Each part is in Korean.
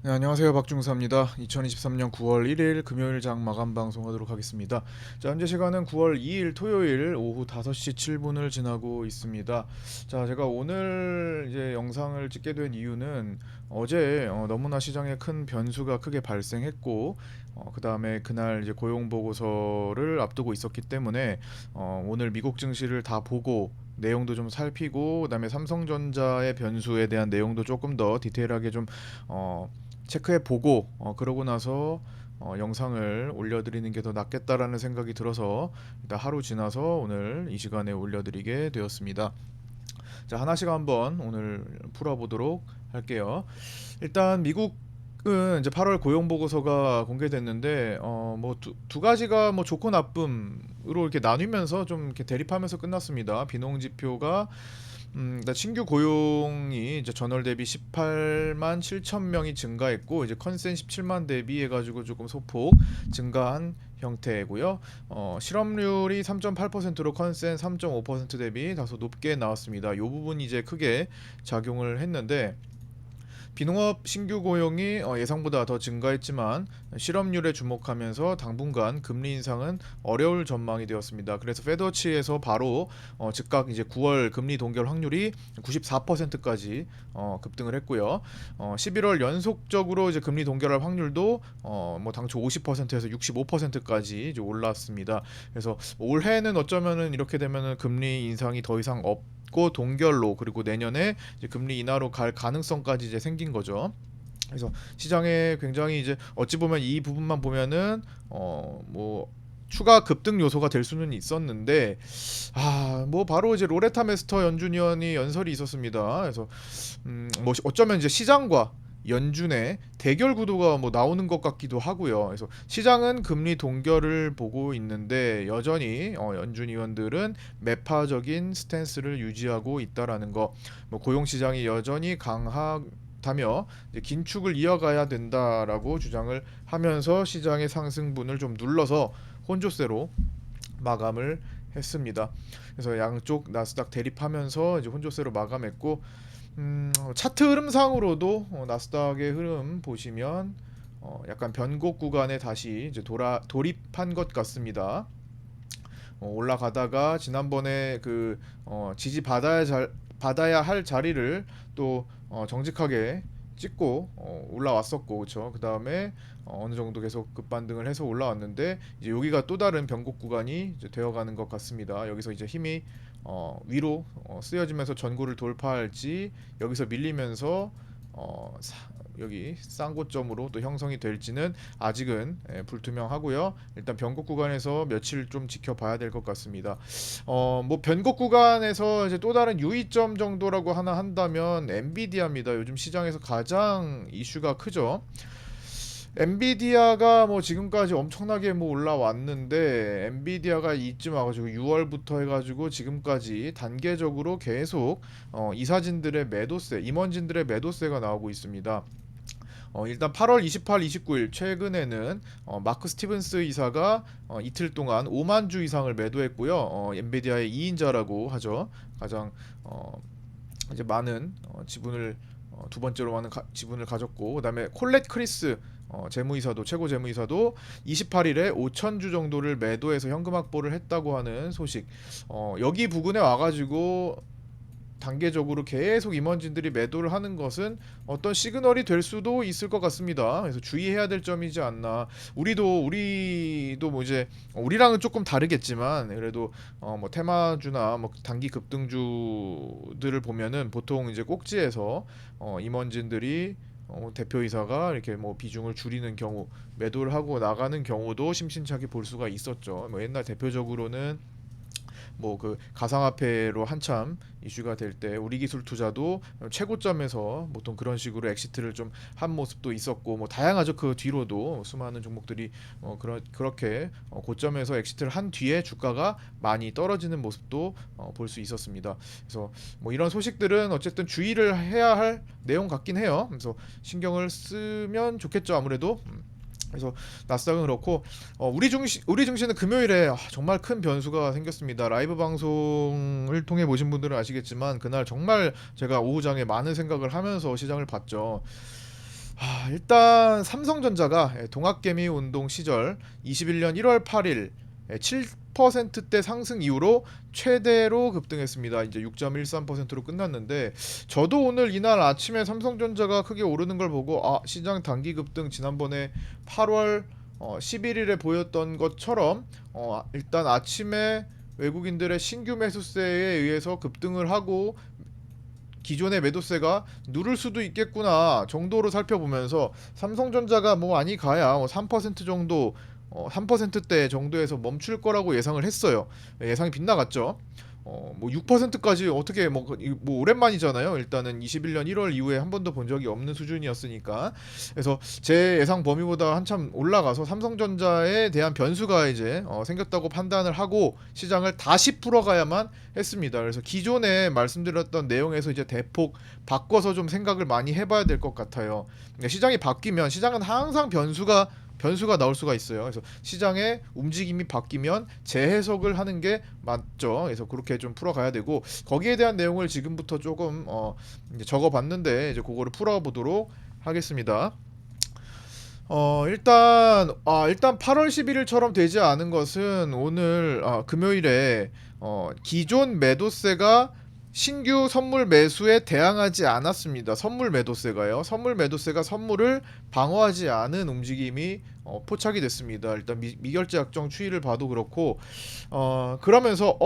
네, 안녕하세요. 박중사입니다. 2023년 9월 1일 금요일 장 마감 방송하도록 하겠습니다. 자, 현재 시간은 9월 2일 토요일 오후 5시 7분을 지나고 있습니다. 자, 제가 오늘 이제 영상을 찍게 된 이유는 어제 너무나 시장에 큰 변수가 크게 발생했고 그다음에 그날 이제 고용 보고서를 앞두고 있었기 때문에 오늘 미국 증시를 다 보고 내용도 좀 살피고 그다음에 삼성전자의 변수에 대한 내용도 조금 더 디테일하게 좀 체크해 보고 그러고 나서 영상을 올려드리는 게 더 낫겠다라는 생각이 들어서 일단 하루 지나서 오늘 이 시간에 올려드리게 되었습니다. 자, 하나씩 한번 오늘 풀어보도록 할게요. 일단 미국은 이제 8월 고용 보고서가 공개됐는데 뭐 두 가지가 뭐 좋고 나쁨으로 이렇게 나뉘면서 좀 이렇게 대립하면서 끝났습니다. 비농 지표가 일단 신규 고용이 이제 전월 대비 18만 7천 명이 증가했고 이제 컨센 17만 대비 해가지고 조금 소폭 증가한 형태고요. 실업률이 3.8%로 컨센 3.5% 대비 다소 높게 나왔습니다. 이 부분이 이제 크게 작용을 했는데 비농업 신규 고용이 예상보다 더 증가했지만 실업률에 주목하면서 당분간 금리 인상은 어려울 전망이 되었습니다. 그래서 페드워치에서 바로 즉각 이제 9월 금리 동결 확률이 94%까지 급등을 했고요. 11월 연속적으로 이제 금리 동결할 확률도 뭐 당초 50%에서 65%까지 이제 올랐습니다. 그래서 올해는 어쩌면은 이렇게 되면은 금리 인상이 더 이상 없고 동결로 그리고 내년에 이제 금리 인하로 갈 가능성까지 이제 생긴 거죠. 그래서 시장에 굉장히 이제 어찌 보면 이 부분만 보면은 뭐 추가 급등 요소가 될 수는 있었는데 뭐 바로 이제 로레타 메스터 연준위원이 연설이 있었습니다. 그래서 뭐 어쩌면 이제 시장과 연준의 대결 구도가 뭐 나오는 것 같기도 하고요. 그래서 시장은 금리 동결을 보고 있는데 여전히 연준 위원들은 매파적인 스탠스를 유지하고 있다라는 거. 뭐 고용 시장이 여전히 강하다며 이제 긴축을 이어가야 된다라고 주장을 하면서 시장의 상승분을 좀 눌러서 혼조세로 마감을 했습니다. 그래서 양쪽 나스닥 대립하면서 이제 혼조세로 마감했고 차트 흐름상으로도 나스닥의 흐름 보시면 약간 변곡 구간에 다시 이제 돌입한 것 같습니다. 올라가다가 지난번에 그 지지 받아야 할 자리를 또 정직하게 찍고 올라왔었고 그렇죠. 그 다음에 어느 정도 계속 급반등을 해서 올라왔는데 이제 여기가 또 다른 변곡 구간이 이제 되어가는 것 같습니다. 여기서 이제 힘이 위로 쓰여지면서 전고를 돌파할지 여기서 밀리면서 여기 쌍고점으로 또 형성이 될지는 아직은 불투명하고요. 일단 변곡 구간에서 며칠 좀 지켜봐야 될 것 같습니다. 뭐 변곡 구간에서 이제 또 다른 유의점 정도라고 하나 한다면 엔비디아입니다. 요즘 시장에서 가장 이슈가 크죠. 엔비디아가 뭐 지금까지 엄청나게 뭐 올라왔는데 엔비디아가 이쯤 와가지고 6월부터 해가지고 지금까지 단계적으로 계속 이사진들의 매도세, 임원진들의 매도세가 나오고 있습니다. 일단 8월 28, 29일 최근에는 마크 스티븐스 이사가 이틀 동안 5만 주 이상을 매도했고요. 엔비디아의 2인자라고 하죠. 가장 이제 많은 지분을 두 번째로 많은 지분을 가졌고 그다음에 콜렛 크리스 재무이사도 최고 재무이사도 28일에 5천 주 정도를 매도해서 현금 확보를 했다고 하는 소식. 여기 부근에 와가지고 단계적으로 계속 임원진들이 매도를 하는 것은 어떤 시그널이 될 수도 있을 것 같습니다. 그래서 주의해야 될 점이지 않나. 우리도 뭐 이제 우리랑은 조금 다르겠지만 그래도 뭐 테마주나 뭐 단기 급등주들을 보면은 보통 이제 꼭지에서 임원진들이 대표이사가 이렇게 뭐 비중을 줄이는 경우 매도를 하고 나가는 경우도 심심찮게 볼 수가 있었죠. 뭐 옛날 대표적으로는 뭐 그 가상화폐로 한참 이슈가 될 때 우리기술 투자도 최고점에서 보통 그런 식으로 엑시트를 좀 한 모습도 있었고 뭐 다양하죠. 그 뒤로도 수많은 종목들이 그렇게 고점에서 엑시트를 한 뒤에 주가가 많이 떨어지는 모습도 볼 수 있었습니다. 그래서 뭐 이런 소식들은 어쨌든 주의를 해야 할 내용 같긴 해요. 그래서 신경을 쓰면 좋겠죠. 아무래도 그래서 나스닥은 그렇고 우리 증시는 금요일에 정말 큰 변수가 생겼습니다. 라이브 방송을 통해 보신 분들은 아시겠지만 그날 정말 제가 오후장에 많은 생각을 하면서 시장을 봤죠. 일단 삼성전자가 동학개미 운동 시절 21년 1월 8일 7%대 상승 이후로 최대로 급등했습니다. 이제 6.13%로 끝났는데 저도 오늘 이날 아침에 삼성전자가 크게 오르는 걸 보고 시장 단기 급등 지난번에 8월 11일에 보였던 것처럼 일단 아침에 외국인들의 신규 매수세에 의해서 급등을 하고 기존의 매도세가 누를 수도 있겠구나 정도로 살펴보면서 삼성전자가 뭐 많이 가야 3% 정도 3%대 정도에서 멈출 거라고 예상을 했어요. 예상이 빗나갔죠. 뭐 6%까지 어떻게 뭐 오랜만이잖아요. 일단은 21년 1월 이후에 한 번도 본 적이 없는 수준이었으니까. 그래서 제 예상 범위보다 한참 올라가서 삼성전자에 대한 변수가 이제 생겼다고 판단을 하고 시장을 다시 풀어가야만 했습니다. 그래서 기존에 말씀드렸던 내용에서 이제 대폭 바꿔서 좀 생각을 많이 해봐야 될 것 같아요. 그러니까 시장이 바뀌면 시장은 항상 변수가 나올 수가 있어요. 그래서 시장의 움직임이 바뀌면 재해석을 하는 게 맞죠. 그래서 그렇게 좀 풀어가야 되고 거기에 대한 내용을 지금부터 조금 이제 적어봤는데 이제 그거를 풀어보도록 하겠습니다. 일단 8월 11일처럼 되지 않은 것은 오늘 금요일에 기존 매도세가 신규 선물 매수에 대항하지 않았습니다. 선물 매도세가요. 선물 매도세가 선물을 방어하지 않은 움직임이 포착이 됐습니다. 일단 미결제 약정 추이를 봐도 그렇고 그러면서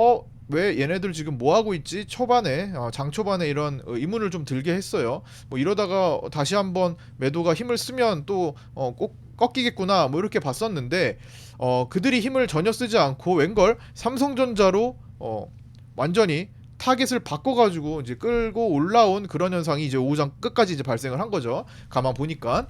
왜 얘네들 지금 뭐 하고 있지? 초반에 장 초반에 이런 의문을 좀 들게 했어요. 뭐 이러다가 다시 한번 매도가 힘을 쓰면 또 꼭 꺾이겠구나 뭐 이렇게 봤었는데 그들이 힘을 전혀 쓰지 않고 웬걸 삼성전자로 완전히 타겟을 바꿔가지고 이제 끌고 올라온 그런 현상이 이제 오후장 끝까지 이제 발생을 한 거죠. 가만 보니까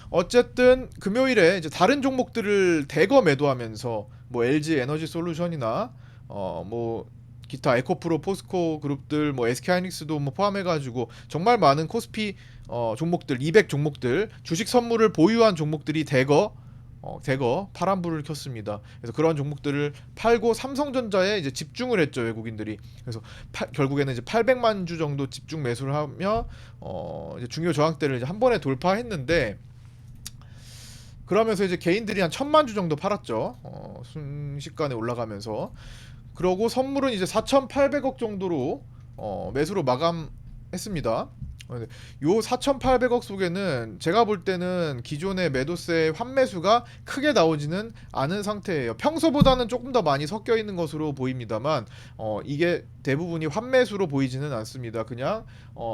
어쨌든 금요일에 이제 다른 종목들을 대거 매도하면서 뭐 LG 에너지 솔루션이나 뭐 기타 에코프로, 포스코 그룹들, 뭐 SK하이닉스도 뭐 포함해가지고 정말 많은 코스피 종목들, 200 종목들, 주식 선물을 보유한 종목들이 대거 파란불을 켰습니다. 그래서 그런 종목들을 팔고 삼성전자에 이제 집중을 했죠, 외국인들이. 그래서 결국에는 이제 800만 주 정도 집중 매수를 하며 이제 중요 저항대를 이제 한 번에 돌파했는데 그러면서 이제 개인들이 한 1000만 주 정도 팔았죠. 순식간에 올라가면서. 그러고 선물은 이제 4,800억 정도로 매수로 마감했습니다. 요 4,800억 속에는 제가 볼 때는 기존의 매도세 환매수가 크게 나오지는 않은 상태예요. 평소보다는 조금 더 많이 섞여 있는 것으로 보입니다만 이게 대부분이 환매수로 보이지는 않습니다. 그냥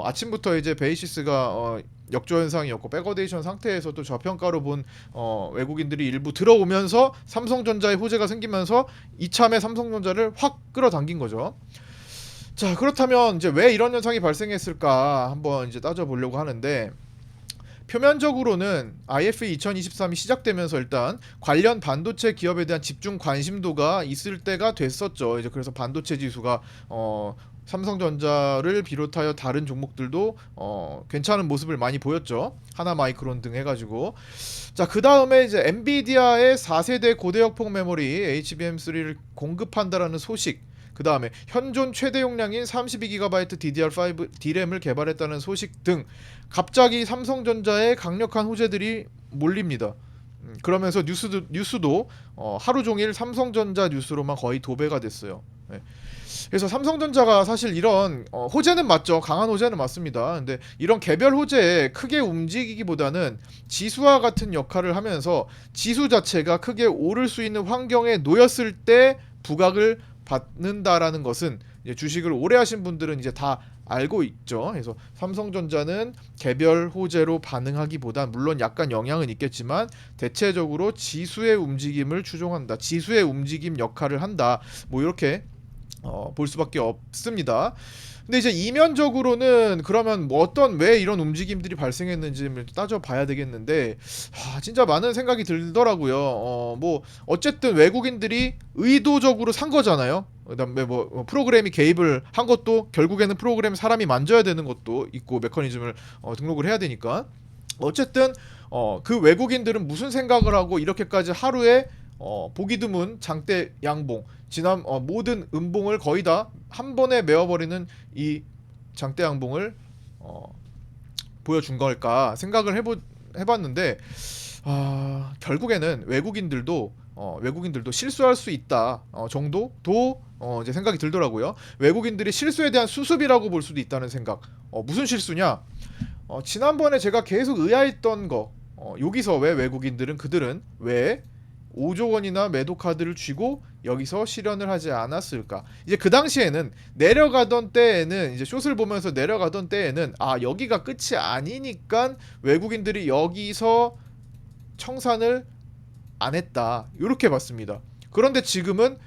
아침부터 이제 베이시스가 역조 현상이었고 백어데이션 상태에서 또 저평가로 본 외국인들이 일부 들어오면서 삼성전자의 호재가 생기면서 이참에 삼성전자를 확 끌어당긴 거죠. 자, 그렇다면 이제 왜 이런 현상이 발생했을까 한번 이제 따져보려고 하는데 표면적으로는 IFE 2023이 시작되면서 일단 관련 반도체 기업에 대한 집중 관심도가 있을 때가 됐었죠. 이제 그래서 반도체 지수가 삼성전자를 비롯하여 다른 종목들도 괜찮은 모습을 많이 보였죠. 하나마이크론 등 해가지고 자, 그 다음에 이제 엔비디아의 4세대 고대역폭 메모리 HBM3를 공급한다라는 소식, 그 다음에 현존 최대 용량인 32GB DDR5 D램을 개발했다는 소식 등 갑자기 삼성전자에 강력한 호재들이 몰립니다. 그러면서 뉴스도 하루 종일 삼성전자 뉴스로만 거의 도배가 됐어요. 네. 그래서 삼성전자가 사실 이런 호재는 맞죠. 강한 호재는 맞습니다. 근데 이런 개별 호재에 크게 움직이기보다는 지수와 같은 역할을 하면서 지수 자체가 크게 오를 수 있는 환경에 놓였을 때 부각을 받는다라는 것은 이제 주식을 오래 하신 분들은 이제 다 알고 있죠. 그래서 삼성전자는 개별 호재로 반응하기보단 물론 약간 영향은 있겠지만 대체적으로 지수의 움직임을 추종한다. 지수의 움직임 역할을 한다. 뭐 이렇게 볼 수밖에 없습니다. 근데 이제 이면적으로는 그러면 뭐 왜 이런 움직임들이 발생했는지 따져봐야 되겠는데 진짜 많은 생각이 들더라고요. 뭐 어쨌든 외국인들이 의도적으로 산 거잖아요. 그다음에 뭐 프로그램이 개입을 한 것도 결국에는 프로그램 사람이 만져야 되는 것도 있고 메커니즘을 등록을 해야 되니까 어쨌든 그 외국인들은 무슨 생각을 하고 이렇게까지 하루에 보기 드문 장대 양봉 지난 모든 음봉을 거의 다 한 번에 메워버리는 이 장대 양봉을 보여준 걸까 생각을 해봤는데 결국에는 외국인들도 실수할 수 있다 정도도 이제 생각이 들더라고요. 외국인들이 실수에 대한 수습이라고 볼 수도 있다는 생각. 무슨 실수냐? 지난번에 제가 계속 의아했던 거. 여기서 왜 그들은 왜 5조 원이나 매도 카드를 쥐고 여기서 실현을 하지 않았을까? 이제 그 당시에는 내려가던 때에는 이제 숏을 보면서 내려가던 때에는 여기가 끝이 아니니까 외국인들이 여기서 청산을 안 했다. 이렇게 봤습니다. 그런데 지금은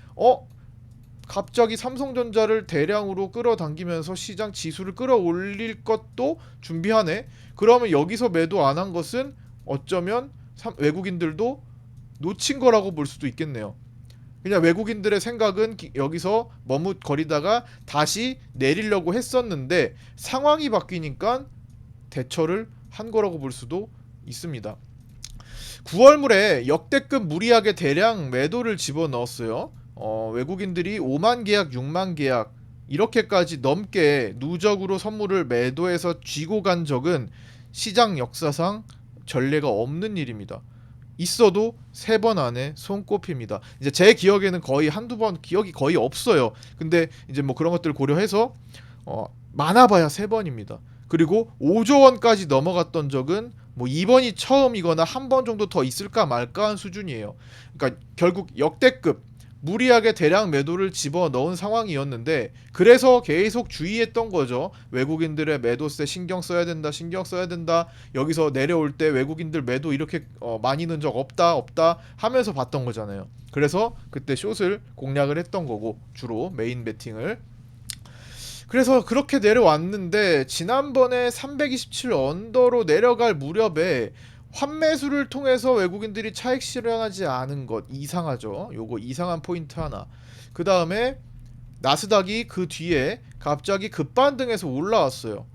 갑자기 삼성전자를 대량으로 끌어당기면서 시장 지수를 끌어올릴 것도 준비하네. 그러면 여기서 매도 안 한 것은 어쩌면 외국인들도 놓친 거라고 볼 수도 있겠네요. 그냥 외국인들의 생각은 여기서 머뭇거리다가 다시 내리려고 했었는데 상황이 바뀌니까 대처를 한 거라고 볼 수도 있습니다. 9월물에 역대급 무리하게 대량 매도를 집어넣었어요. 외국인들이 5만 계약, 6만 계약 이렇게까지 넘게 누적으로 선물을 매도해서 쥐고 간 적은 시장 역사상 전례가 없는 일입니다. 있어도 3번 안에 손꼽힙니다. 이제 제 기억에는 거의 한두 번 기억이 거의 없어요. 근데 이제 뭐 그런 것들을 고려해서 많아봐야 3번입니다. 그리고 5조 원까지 넘어갔던 적은 뭐 이번이 처음이거나 한 번 정도 더 있을까 말까 한 수준이에요. 그러니까 결국 역대급 무리하게 대량 매도를 집어넣은 상황이었는데 그래서 계속 주의했던 거죠. 외국인들의 매도세 신경 써야 된다. 여기서 내려올 때 외국인들 매도 이렇게 많이 넣은 적 없다 하면서 봤던 거잖아요. 그래서 그때 숏을 공략을 했던 거고 주로 메인 베팅을. 그래서 그렇게 내려왔는데 지난번에 327 언더로 내려갈 무렵에 환매수를 통해서 외국인들이 차익 실현하지 않은 것 이상하죠. 요거 이상한 포인트 하나. 그 다음에 나스닥이 그 뒤에 갑자기 급반등해서 올라왔어요.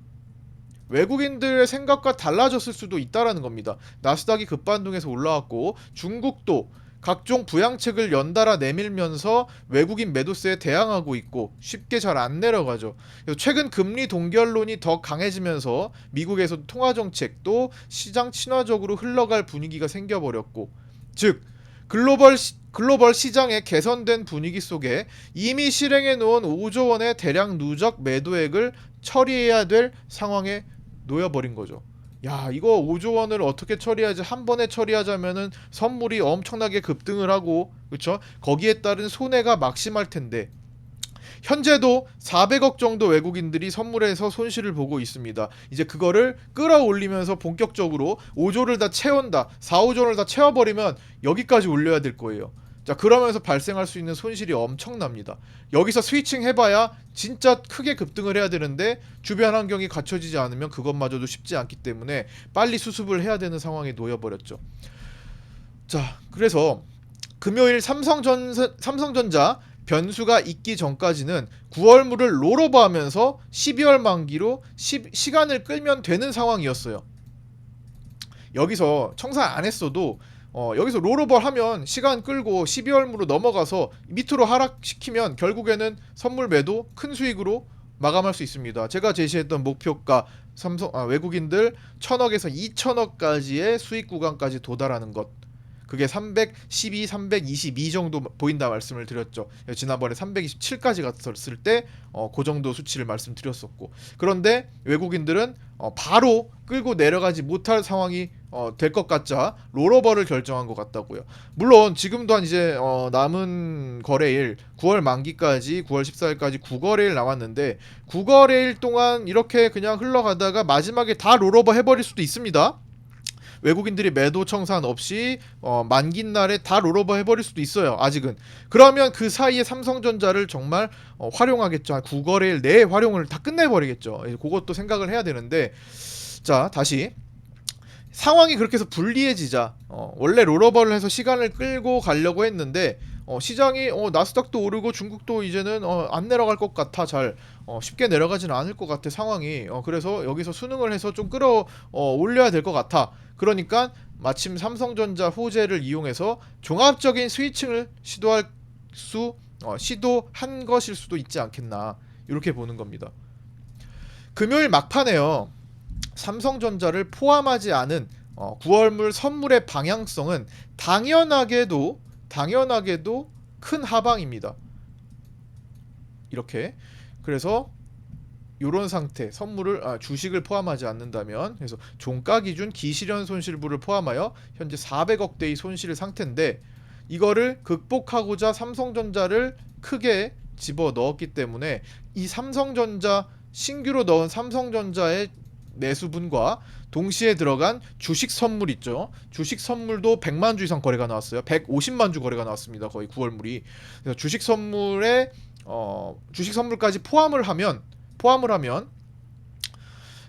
외국인들의 생각과 달라졌을 수도 있다라는 겁니다. 나스닥이 급반등해서 올라왔고 중국도 각종 부양책을 연달아 내밀면서 외국인 매도세에 대항하고 있고 쉽게 잘 안 내려가죠. 최근 금리 동결론이 더 강해지면서 미국에서 통화정책도 시장 친화적으로 흘러갈 분위기가 생겨버렸고, 즉 글로벌 시장의 개선된 분위기 속에 이미 실행해 놓은 5조 원의 대량 누적 매도액을 처리해야 될 상황에 놓여버린 거죠. 야, 이거 5조 원을 어떻게 처리하지? 한 번에 처리하자면은 선물이 엄청나게 급등을 하고, 그렇죠? 거기에 따른 손해가 막심할 텐데 현재도 400억 정도 외국인들이 선물에서 손실을 보고 있습니다. 이제 그거를 끌어올리면서 본격적으로 5조를 다 채운다. 4, 5조를 다 채워버리면 여기까지 올려야 될 거예요. 자, 그러면서 발생할 수 있는 손실이 엄청납니다. 여기서 스위칭 해봐야 진짜 크게 급등을 해야 되는데 주변 환경이 갖춰지지 않으면 그것마저도 쉽지 않기 때문에 빨리 수습을 해야 되는 상황에 놓여버렸죠. 자, 그래서 금요일 삼성전자 변수가 있기 전까지는 9월물을 롤오버하면서 12월 만기로 시간을 끌면 되는 상황이었어요. 여기서 청산 안 했어도 여기서 롤오버 하면 시간 끌고 12월무로 넘어가서 밑으로 하락시키면 결국에는 선물 매도 큰 수익으로 마감할 수 있습니다. 제가 제시했던 목표가 외국인들 1000억에서 2000억까지의 수익 구간까지 도달하는 것, 그게 312, 322 정도 보인다 말씀을 드렸죠. 지난번에 327까지 갔었을 때 그 정도 수치를 말씀드렸었고, 그런데 외국인들은 바로 끌고 내려가지 못할 상황이 될 것 같자 롤오버를 결정한 것 같다고요. 물론 지금 또한 이제 남은 거래일 9월 만기까지 9월 14일까지 9거래일 남았는데 9거래일 동안 이렇게 그냥 흘러가다가 마지막에 다 롤오버 해버릴 수도 있습니다. 외국인들이 매도 청산 없이 만기 날에 다 롤오버 해버릴 수도 있어요. 아직은. 그러면 그 사이에 삼성전자를 정말 활용하겠죠. 9거래일 내에 활용을 다 끝내버리겠죠. 그것도 생각을 해야 되는데, 자, 다시 상황이 그렇게 해서 불리해지자 원래 롤오버를 해서 시간을 끌고 가려고 했는데 시장이 나스닥도 오르고 중국도 이제는 안 내려갈 것 같아. 잘 쉽게 내려가지는 않을 것 같아 상황이. 그래서 여기서 수능을 해서 좀 끌어 올려야 될 것 같아. 그러니까 마침 삼성전자 호재를 이용해서 종합적인 스위칭을 시도한 것일 수도 있지 않겠나, 이렇게 보는 겁니다. 금요일 막판에요. 삼성전자를 포함하지 않은 9월물 선물의 방향성은 당연하게도 큰 하방입니다. 이렇게. 그래서 이런 상태, 주식을 포함하지 않는다면, 그래서 종가 기준 기실현 손실부를 포함하여 현재 400억대의 손실 상태인데, 이거를 극복하고자 삼성전자를 크게 집어 넣었기 때문에 이 삼성전자 신규로 넣은 삼성전자의 매수분과 동시에 들어간 주식 선물 있죠. 주식 선물도 100만 주 이상 거래가 나왔어요. 150만 주 거래가 나왔습니다. 거의 9월물이. 그래서 주식 선물까지 포함을 하면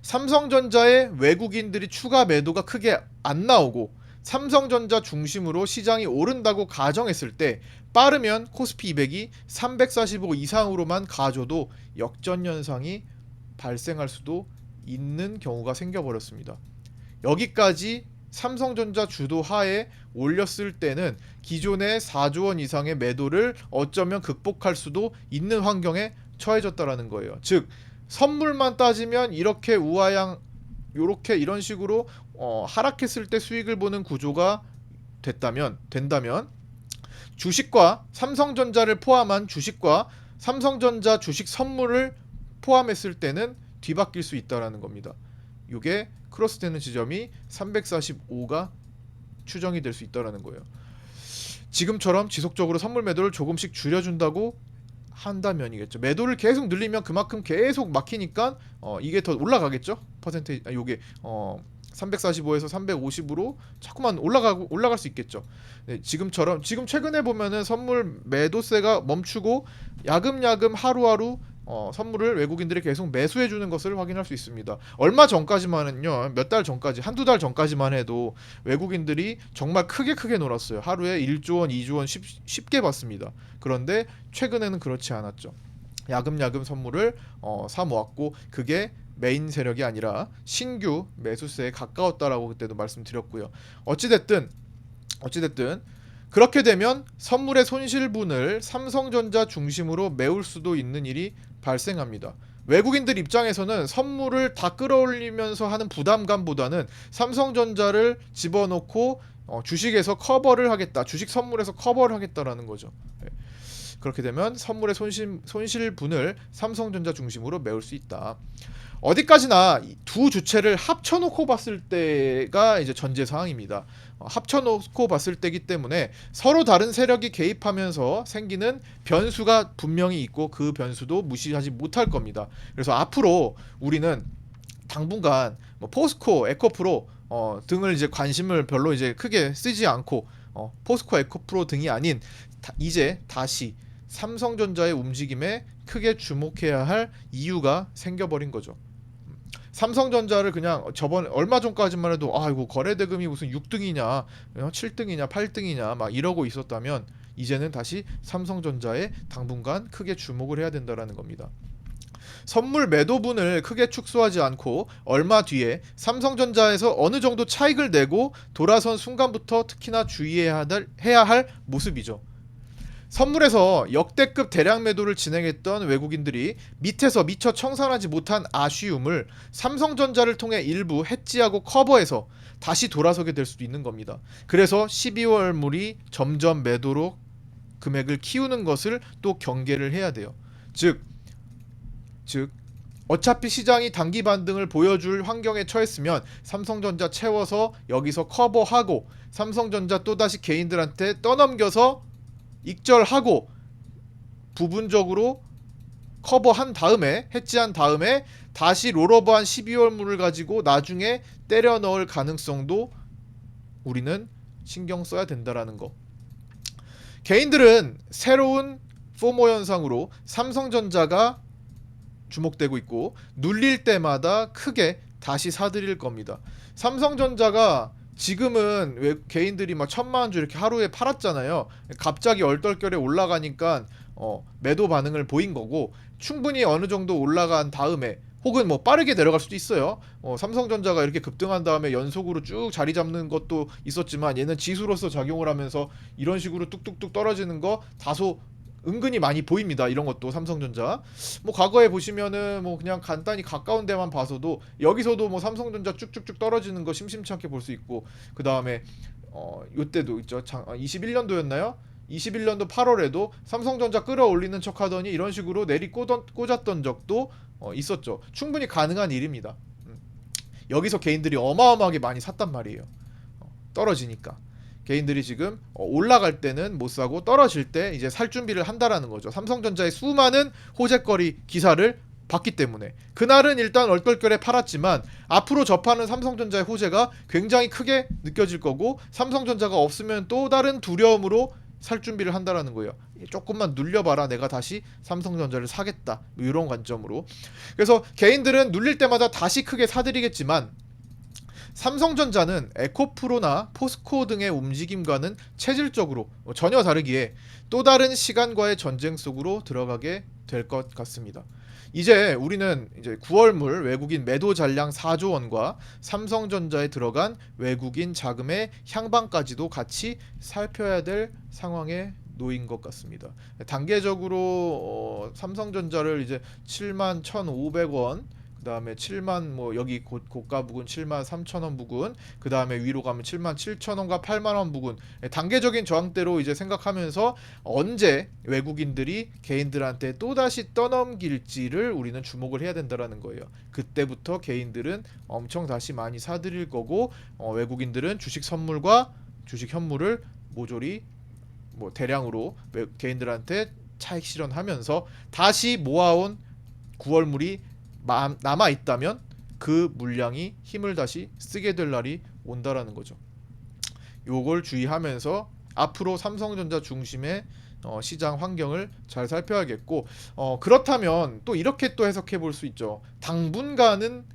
삼성전자의 외국인들이 추가 매도가 크게 안 나오고 삼성전자 중심으로 시장이 오른다고 가정했을 때 빠르면 코스피 200이 345 이상으로만 가져도 역전 현상이 발생할 수도 있는 경우가 생겨버렸습니다. 여기까지 삼성전자 주도 하에 올렸을 때는 기존의 4조 원 이상의 매도를 어쩌면 극복할 수도 있는 환경에 처해졌다라는 거예요. 즉 선물만 따지면 이렇게 이런 식으로 하락했을 때 수익을 보는 구조가 된다면 주식과 삼성전자를 포함한 주식과 삼성전자 주식 선물을 포함했을 때는 뒤바뀔 수 있다라는 겁니다. 이게 크로스되는 지점이 345가 추정이 될 수 있다라는 거예요. 지금처럼 지속적으로 선물 매도를 조금씩 줄여준다고 한다면이겠죠. 매도를 계속 늘리면 그만큼 계속 막히니까 이게 더 올라가겠죠. 퍼센테이지 요게 345에서 350으로 자꾸만 올라갈 수 있겠죠. 네, 지금 최근에 보면은 선물 매도세가 멈추고 야금야금 하루하루 선물을 외국인들이 계속 매수해 주는 것을 확인할 수 있습니다. 얼마 전까지만은요, 몇 달 전까지, 한두 달 전까지만 해도 외국인들이 정말 크게 놀았어요. 하루에 1조 원, 2조 원 쉽게 봤습니다. 그런데 최근에는 그렇지 않았죠. 야금야금 선물을 사 모았고 그게 메인 세력이 아니라 신규 매수세에 가까웠다라고 그때도 말씀드렸고요. 어찌됐든 그렇게 되면 선물의 손실분을 삼성전자 중심으로 메울 수도 있는 일이 발생합니다. 외국인들 입장에서는 선물을 다 끌어올리면서 하는 부담감보다는 삼성전자를 집어넣고 주식에서 커버를 하겠다, 주식 선물에서 커버를 하겠다라는 거죠. 그렇게 되면 선물의 손실분을 삼성전자 중심으로 메울 수 있다. 어디까지나 두 주체를 합쳐놓고 봤을 때가 이제 전제 사항입니다. 합쳐놓고 봤을 때기 때문에 서로 다른 세력이 개입하면서 생기는 변수가 분명히 있고 그 변수도 무시하지 못할 겁니다. 그래서 앞으로 우리는 당분간 포스코, 에코프로 등을 이제 관심을 별로 이제 크게 쓰지 않고 포스코, 에코프로 등이 아닌 이제 다시 삼성전자의 움직임에 크게 주목해야 할 이유가 생겨버린 거죠. 삼성전자를 그냥 저번 얼마 전까지만 해도 이거 거래대금이 무슨 6등이냐 7등이냐 8등이냐 막 이러고 있었다면 이제는 다시 삼성전자에 당분간 크게 주목을 해야 된다라는 겁니다. 선물 매도분을 크게 축소하지 않고 얼마 뒤에 삼성전자에서 어느 정도 차익을 내고 돌아선 순간부터 특히나 주의해야 할 모습이죠. 선물에서 역대급 대량 매도를 진행했던 외국인들이 밑에서 미처 청산하지 못한 아쉬움을 삼성전자를 통해 일부 해지하고 커버해서 다시 돌아서게 될 수도 있는 겁니다. 그래서 12월물이 점점 매도로 금액을 키우는 것을 또 경계를 해야 돼요. 즉 어차피 시장이 단기 반등을 보여줄 환경에 처했으면 삼성전자 채워서 여기서 커버하고 삼성전자 또다시 개인들한테 떠넘겨서 익절하고 부분적으로 커버한 다음에 해지한 다음에 다시 롤오버한 12월물을 가지고 나중에 때려 넣을 가능성도 우리는 신경 써야 된다라는 거. 개인들은 새로운 포모 현상으로 삼성전자가 주목되고 있고 눌릴 때마다 크게 다시 사들일 겁니다. 삼성전자가 지금은 왜 개인들이 막 1,000만 주 이렇게 하루에 팔았잖아요. 갑자기 얼떨결에 올라가니까 매도 반응을 보인 거고 충분히 어느 정도 올라간 다음에 혹은 빠르게 내려갈 수도 있어요. 삼성전자가 이렇게 급등한 다음에 연속으로 쭉 자리 잡는 것도 있었지만 얘는 지수로서 작용을 하면서 이런 식으로 뚝뚝뚝 떨어지는 거 다소 은근히 많이 보입니다. 이런 것도 삼성전자. 뭐 과거에 보시면은 뭐 그냥 간단히 가까운 데만 봐서도 여기서도 뭐 삼성전자 쭉쭉쭉 떨어지는 거 심심치 않게 볼 수 있고, 그 다음에 요때도 있죠. 21년도였나요? 21년도 8월에도 삼성전자 끌어올리는 척하더니 이런 식으로 꽂았던 적도 있었죠. 충분히 가능한 일입니다. 여기서 개인들이 어마어마하게 많이 샀단 말이에요. 떨어지니까. 개인들이 지금 올라갈 때는 못 사고 떨어질 때 이제 살 준비를 한다라는 거죠. 삼성전자의 수많은 호재거리 기사를 봤기 때문에. 그날은 일단 얼떨결에 팔았지만 앞으로 접하는 삼성전자의 호재가 굉장히 크게 느껴질 거고, 삼성전자가 없으면 또 다른 두려움으로 살 준비를 한다라는 거예요. 조금만 눌려봐라, 내가 다시 삼성전자를 사겠다, 뭐 이런 관점으로. 그래서 개인들은 눌릴 때마다 다시 크게 사들이겠지만, 삼성전자는 에코프로나 포스코 등의 움직임과는 체질적으로 전혀 다르기에 또 다른 시간과의 전쟁 속으로 들어가게 될 것 같습니다. 이제 우리는 이제 9월물 외국인 매도 잔량 4조 원과 삼성전자에 들어간 외국인 자금의 향방까지도 같이 살펴야 될 상황에 놓인 것 같습니다. 단계적으로 삼성전자를 이제 71,500원, 그 다음에 7만 뭐 여기 고가 부근 7만 3천 원 부근, 그 다음에 위로 가면 7만 7천 원과 8만 원 부근, 단계적인 저항대로 이제 생각하면서 언제 외국인들이 개인들한테 또 다시 떠넘길지를 우리는 주목을 해야 된다라는 거예요. 그때부터 개인들은 엄청 다시 많이 사들일 거고, 외국인들은 주식 선물과 주식 현물을 모조리 뭐 대량으로 개인들한테 차익 실현하면서 다시 모아온 9월물이 남아 있다면 그 물량이 힘을 다시 쓰게 될 날이 온다라는 거죠. 요걸 주의하면서 앞으로 삼성전자 중심의 시장 환경을 잘 살펴야겠고, 그렇다면 또 이렇게 또 해석해 볼 수 있죠. 당분간은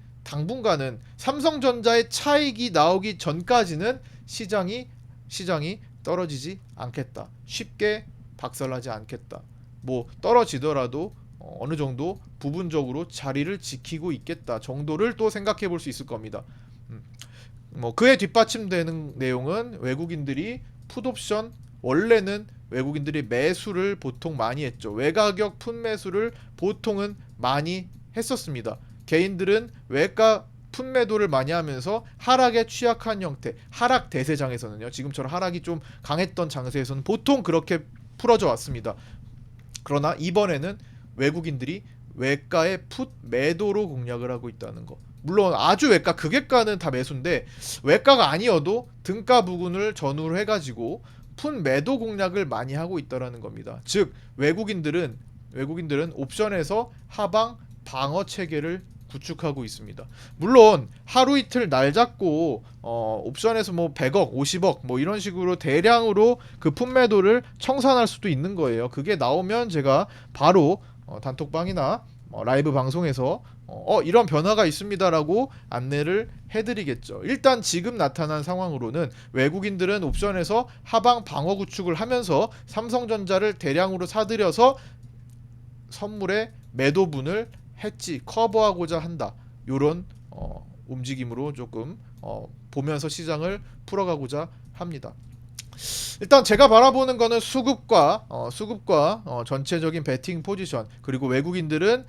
삼성전자의 차익이 나오기 전까지는 시장이 떨어지지 않겠다. 쉽게 박살나지 않겠다. 뭐 떨어지더라도 어느 정도 부분적으로 자리를 지키고 있겠다 정도를 또 생각해 볼 수 있을 겁니다. 뭐 그에 뒷받침되는 내용은 외국인들이 풋옵션, 원래는 외국인들이 매수를 보통 많이 했죠. 외가격 풋 매수를 보통은 많이 했었습니다. 개인들은 외가 풋 매도를 많이 하면서 하락에 취약한 형태, 하락 대세장에서는요, 지금처럼 하락이 좀 강했던 장세에서는 보통 그렇게 풀어져 왔습니다. 그러나 이번에는 외국인들이 외가의 풋 매도로 공략을 하고 있다는 거. 물론 아주 외가, 극외가는 다 매수인데 외가가 아니어도 등가 부근을 전후로 해가지고 풋 매도 공략을 많이 하고 있다라는 겁니다. 즉 외국인들은 옵션에서 하방 방어 체계를 구축하고 있습니다. 물론 하루 이틀 날 잡고 옵션에서 뭐 100억, 50억 뭐 이런 식으로 대량으로 그 풋 매도를 청산할 수도 있는 거예요. 그게 나오면 제가 바로 단톡방이나 라이브 방송에서 이런 변화가 있습니다라고 안내를 해드리겠죠. 일단 지금 나타난 상황으로는 외국인들은 옵션에서 하방 방어 구축을 하면서 삼성전자를 대량으로 사들여서 선물의 매도분을 해지 커버하고자 한다. 요런 움직임으로 조금 보면서 시장을 풀어가고자 합니다. 일단 제가 바라보는 거는 수급과 전체적인 배팅 포지션, 그리고 외국인들은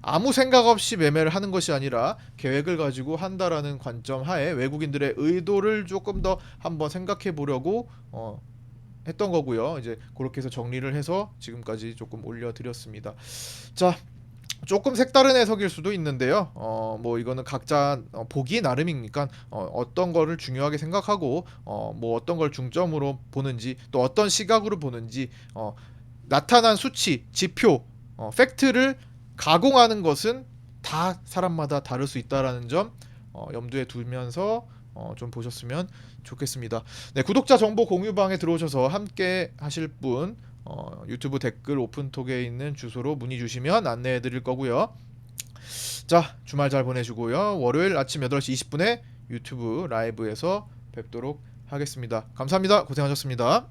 아무 생각 없이 매매를 하는 것이 아니라 계획을 가지고 한다라는 관점 하에 외국인들의 의도를 조금 더 한번 생각해 보려고 했던 거고요. 이제 그렇게 해서 정리를 해서 지금까지 조금 올려드렸습니다. 자, 조금 색다른 해석일 수도 있는데요. 뭐 이거는 각자 보기 나름이니까 어떤 거를 중요하게 생각하고 뭐 어떤 걸 중점으로 보는지, 또 어떤 시각으로 보는지, 나타난 수치, 지표, 팩트를 가공하는 것은 다 사람마다 다를 수 있다라는 점 염두에 두면서 좀 보셨으면 좋겠습니다. 네, 구독자 정보 공유방에 들어오셔서 함께 하실 분 유튜브 댓글 오픈톡에 있는 주소로 문의 주시면 안내해 드릴 거고요. 자, 주말 잘 보내시고요. 월요일 아침 8시 20분에 유튜브 라이브에서 뵙도록 하겠습니다. 감사합니다. 고생하셨습니다.